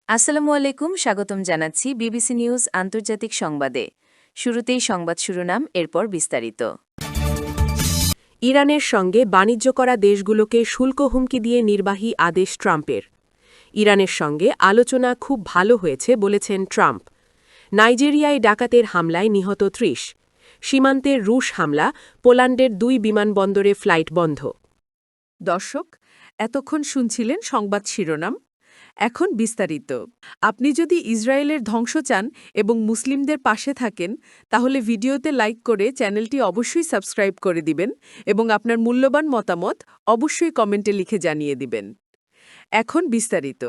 আসসালামু আলাইকুম, স্বাগতম জানাচ্ছি বিবিসি নিউজ আন্তর্জাতিক সংবাদে। শুরুতেই সংবাদ শিরোনাম, এরপর বিস্তারিত। ইরানের সঙ্গে বাণিজ্য করা দেশগুলোকে শুল্ক হুমকি দিয়ে নির্বাহী আদেশ ট্রাম্পের। ইরানের সঙ্গে আলোচনা খুব ভালো হয়েছে বলেছেন ট্রাম্প। নাইজেরিয়ায় ডাকাতের হামলায় নিহত ৩০। সীমান্তের রুশ হামলা, পোল্যান্ডের ২ বিমানবন্দরে ফ্লাইট বন্ধ। দর্শক, এতক্ষণ শুনছিলেন সংবাদ শিরোনাম। এখন বিস্তারিত। আপনি যদি ইসরায়েলের ধ্বংস চান এবং মুসলিমদের পাশে থাকেন, তাহলে ভিডিওতে লাইক করে চ্যানেলটি অবশ্যই সাবস্ক্রাইব করে দিবেন এবং আপনার মূল্যবান মতামত অবশ্যই কমেন্টে লিখে জানিয়ে দিবেন। এখন বিস্তারিত।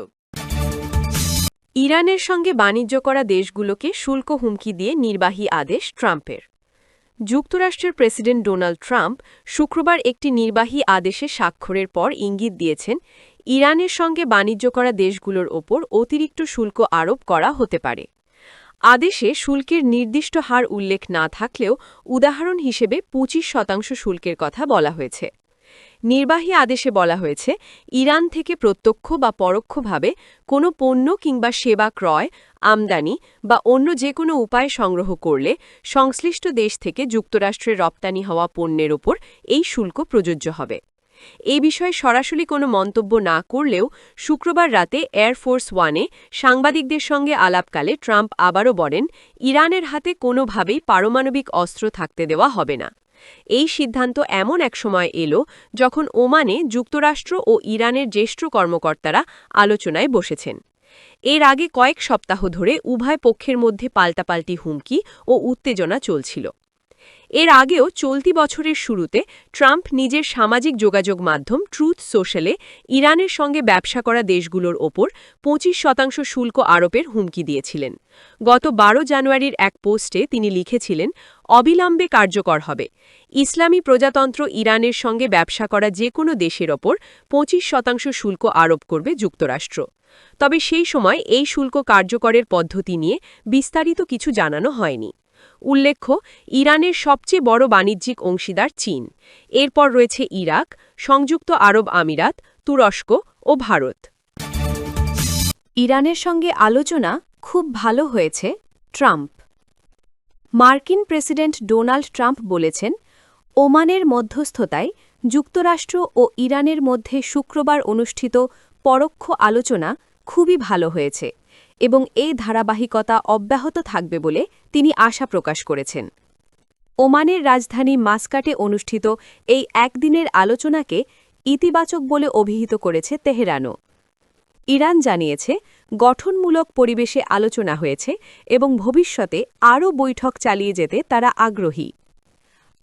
ইরানের সঙ্গে বাণিজ্য করা দেশগুলোকে শুল্ক হুমকি দিয়ে নির্বাহী আদেশ ট্রাম্পের। যুক্তরাষ্ট্রের প্রেসিডেন্ট ডোনাল্ড ট্রাম্প শুক্রবার একটি নির্বাহী আদেশে স্বাক্ষরের পর ইঙ্গিত দিয়েছেন, ইরানের সঙ্গে বাণিজ্য করা দেশগুলোর ওপর অতিরিক্ত শুল্ক আরোপ করা হতে পারে। আদেশে শুল্কের নির্দিষ্ট হার উল্লেখ না থাকলেও উদাহরণ হিসেবে ২৫% শুল্কের কথা বলা হয়েছে। নির্বাহী আদেশে বলা হয়েছে, ইরান থেকে প্রত্যক্ষ বা পরোক্ষভাবে কোনো পণ্য কিংবা সেবা ক্রয়, আমদানি বা অন্য যে কোনো উপায় সংগ্রহ করলে সংশ্লিষ্ট দেশ থেকে যুক্তরাষ্ট্রে রপ্তানি হওয়া পণ্যের ওপর এই শুল্ক প্রযোজ্য হবে। এ বিষয়ে সরাসরি কোনো মন্তব্য না করলেও শুক্রবার রাতে এয়ারফোর্স ওয়ানে সাংবাদিকদের সঙ্গে আলাপকালে ট্রাম্প আবারও বলেন, ইরানের হাতে কোনোভাবেই পারমাণবিক অস্ত্র থাকতে দেওয়া হবে না। এই সিদ্ধান্ত এমন এক সময় এলো যখন ওমানে যুক্তরাষ্ট্র ও ইরানের জ্যেষ্ঠ কর্মকর্তারা আলোচনায় বসেছেন। এর আগে কয়েক সপ্তাহ ধরে উভয় পক্ষের মধ্যে পাল্টাপাল্টি হুমকি ও উত্তেজনা চলছিল। এর আগেও চলতি বছরের শুরুতে ট্রাম্প নিজের সামাজিক যোগাযোগ মাধ্যম ট্রুথ সোশ্যালে ইরানের সঙ্গে ব্যবসা করা দেশগুলোর ওপর ২৫% শুল্ক আরোপের হুমকি দিয়েছিলেন। গত ১২ জানুয়ারির এক পোস্টে তিনি লিখেছিলেন, অবিলম্বে কার্যকর হবে। ইসলামী প্রজাতন্ত্র ইরানের সঙ্গে ব্যবসা করা যে কোনো দেশের ওপর ২৫% শুল্ক আরোপ করবে যুক্তরাষ্ট্র। তবে সেই সময় এই শুল্ক কার্যকরের পদ্ধতি নিয়ে বিস্তারিত কিছু জানানো হয়নি। উল্লেখ্য, ইরানের সবচেয়ে বড় বাণিজ্যিক অংশীদার চীন। এরপর রয়েছে ইরাক, সংযুক্ত আরব আমিরাত, তুরস্ক ও ভারত। ইরানের সঙ্গে আলোচনা খুব ভালো হয়েছে ট্রাম্প। মার্কিন প্রেসিডেন্ট ডোনাল্ড ট্রাম্প বলেছেন, ওমানের মধ্যস্থতায় যুক্তরাষ্ট্র ও ইরানের মধ্যে শুক্রবার অনুষ্ঠিত পরোক্ষ আলোচনা খুবই ভালো হয়েছে এবং এই ধারাবাহিকতা অব্যাহত থাকবে বলে তিনি আশা প্রকাশ করেছেন। ওমানের রাজধানী মাস্কাটে অনুষ্ঠিত এই একদিনের আলোচনাকে ইতিবাচক বলে অভিহিত করেছে তেহরানও। ইরান জানিয়েছে, গঠনমূলক পরিবেশে আলোচনা হয়েছে এবং ভবিষ্যতে আরও বৈঠক চালিয়ে যেতে তারা আগ্রহী।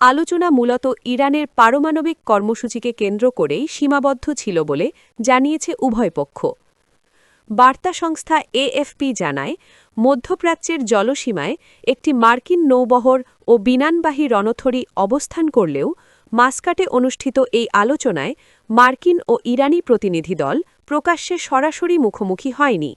আলোচনা মূলত ইরানের পারমাণবিক কর্মসূচিকে কেন্দ্র করেই সীমাবদ্ধ ছিল বলে জানিয়েছে উভয় পক্ষ। বার্তা সংস্থা এএফপি জানায়, মধ্যপ্রাচ্যের জলসীমায় একটি মার্কিন নৌবহর ও বিমানবাহী রণথরী অবস্থান করলেও মাস্কাটে অনুষ্ঠিত এই আলোচনায় মার্কিন ও ইরানি প্রতিনিধি দল প্রকাশ্যে সরাসরি মুখোমুখি হয়নি।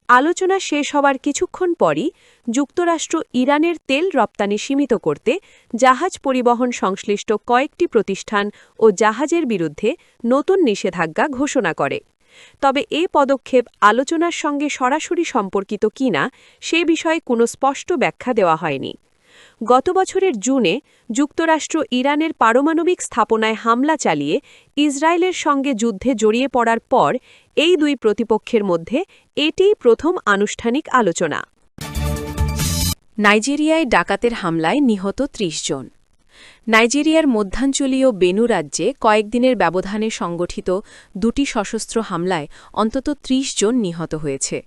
আলোচনা শেষ হওয়ার কিছুক্ষণ পরই যুক্তরাষ্ট্র ইরানের তেল রপ্তানি সীমিত করতে জাহাজ পরিবহন সংশ্লিষ্ট কয়েকটি প্রতিষ্ঠান ও জাহাজের বিরুদ্ধে নতুন নিষেধাজ্ঞা ঘোষণা করে। তবে এ পদক্ষেপ আলোচনার সঙ্গে সরাসরি সম্পর্কিত কিনা সে বিষয়ে কোনো স্পষ্ট ব্যাখ্যা দেওয়া হয়নি। গত বছরের জুনে যুক্তরাষ্ট্র ইরানের পারমাণবিক স্থাপনায় হামলা চালিয়ে ইসরায়েলের সঙ্গে যুদ্ধে জড়িয়ে পড়ার পর এই দুই প্রতিপক্ষের মধ্যে এটিই প্রথম আনুষ্ঠানিক আলোচনা। নাইজেরিয়ায় ডাকাতের হামলায় নিহত ৩০ জন। নাইজেরিয়ার মধ্যাঞ্চলীয় বেনু রাজ্যে কয়েকদিনের ব্যবধানে সংগঠিত দুটি সশস্ত্র হামলায় অন্তত ৩০ জন নিহত হয়েছে।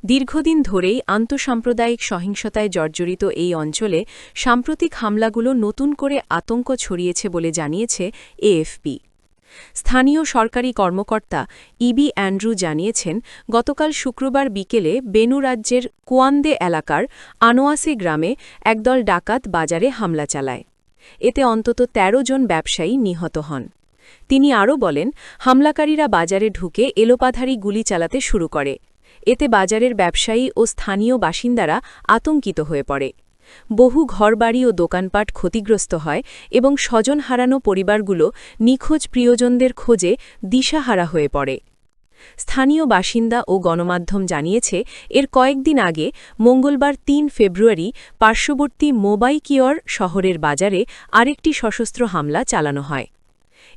দীর্ঘদিন ধরেই আন্তঃসাম্প্রদায়িক সহিংসতায় জর্জরিত এই অঞ্চলে সাম্প্রতিক হামলাগুলো নতুন করে আতঙ্ক ছড়িয়েছে বলে জানিয়েছে এএফপি। স্থানীয় সরকারি কর্মকর্তা ইবি অ্যান্ড্রু জানিয়েছেন, গতকাল শুক্রবার বিকেলে বেনু রাজ্যের কুয়ান্দে এলাকার আনোয়াসে গ্রামে একদল ডাকাত বাজারে হামলা চালায়। এতে অন্তত ১৩ জন ব্যবসায়ী নিহত হন। তিনি আরও বলেন, হামলাকারীরা বাজারে ঢুকে এলোপাথারি গুলি চালাতে শুরু করে। এতে বাজারের ব্যবসায়ী ও স্থানীয় বাসিন্দারা আতঙ্কিত হয়ে পড়ে। বহু ঘরবাড়ি ও দোকানপাট ক্ষতিগ্রস্ত হয় এবং স্বজন হারানো পরিবারগুলো নিখোঁজ প্রিয়জনদের খোঁজে দিশাহারা হয়ে পড়ে। স্থানীয় বাসিন্দা ও গণমাধ্যম জানিয়েছে এর কয়েকদিন আগে মঙ্গলবার ৩ ফেব্রুয়ারি পার্শ্ববর্তী মোবাইকিয়র শহরের বাজারে আরেকটি সশস্ত্র হামলা চালানো হয়।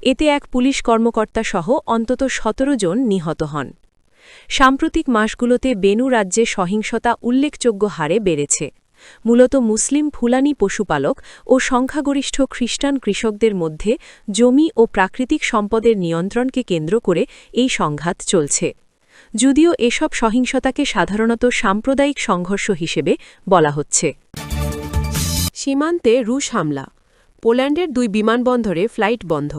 এতে এক পুলিশ কর্মকর্তা সহ অন্তত ১৭ জন নিহত হন। সাম্প্রতিক মাসগুলোতে বেনু রাজ্যে সহিংসতা উল্লেখযোগ্য হারে বেড়েছে। মূলত মুসলিম ফুলানি পশুপালক ও সংখ্যাগরিষ্ঠ খ্রিস্টান কৃষকদের মধ্যে জমি ও প্রাকৃতিক সম্পদের নিয়ন্ত্রণকে কেন্দ্র করে এই সংঘাত চলছে। যদিও এসব সহিংসতাকে সাধারণত সাম্প্রদায়িক সংঘর্ষ হিসেবে বলা হচ্ছে। সীমান্তে রুশ হামলা, পোল্যান্ডের ২ বিমানবন্দরে ফ্লাইট বন্ধ।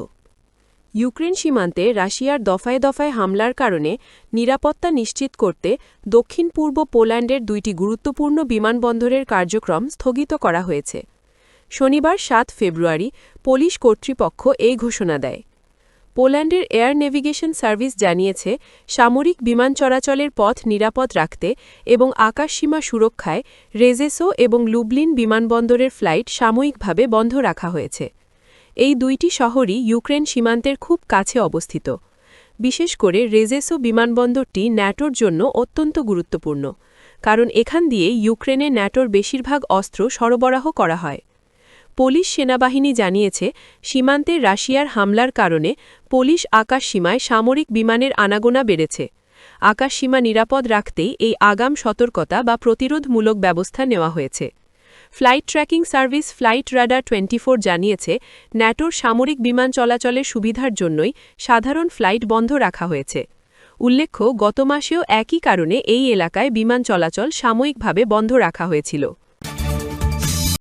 ইউক্রেন সীমান্তে রাশিয়ার দফায় দফায় হামলার কারণে নিরাপত্তা নিশ্চিত করতে দক্ষিণ পূর্ব পোল্যান্ডের ২টি গুরুত্বপূর্ণ বিমানবন্দরের কার্যক্রম স্থগিত করা হয়েছে। শনিবার ৭ ফেব্রুয়ারি পুলিশ কর্তৃপক্ষ এই ঘোষণা দেয়। পোল্যান্ডের এয়ার নেভিগেশন সার্ভিস জানিয়েছে, সামরিক বিমান চলাচলের পথ নিরাপদ রাখতে এবং আকাশসীমা সুরক্ষায় রেজেসো এবং লুবলিন বিমানবন্দরের ফ্লাইট সাময়িকভাবে বন্ধ রাখা হয়েছে। এই ২টি শহরই ইউক্রেন সীমান্তের খুব কাছে অবস্থিত। বিশেষ করে রেজেসো বিমানবন্দরটি ন্যাটোর জন্য অত্যন্ত গুরুত্বপূর্ণ, কারণ এখান দিয়ে ইউক্রেনে ন্যাটোর বেশিরভাগ অস্ত্র সরবরাহ করা হয়। পোলিশ সেনাবাহিনী জানিয়েছে, সীমান্তে রাশিয়ার হামলার কারণে পোলিশ আকাশসীমায় সামরিক বিমানের আনাগোনা বেড়েছে। আকাশসীমা নিরাপদ রাখতেই এই আগাম সতর্কতা বা প্রতিরোধমূলক ব্যবস্থা নেওয়া হয়েছে। Flight tracking service flight radar 24 জানিয়েছে, ন্যাটোর সামরিক বিমান চলাচলের সুবিধার জন্যই সাধারণ ফ্লাইট বন্ধ রাখা হয়েছে। উল্লেখ্য, গত মাসেও একই কারণে এই এলাকায় বিমান চলাচল সাময়িকভাবে বন্ধ রাখা হয়েছিল।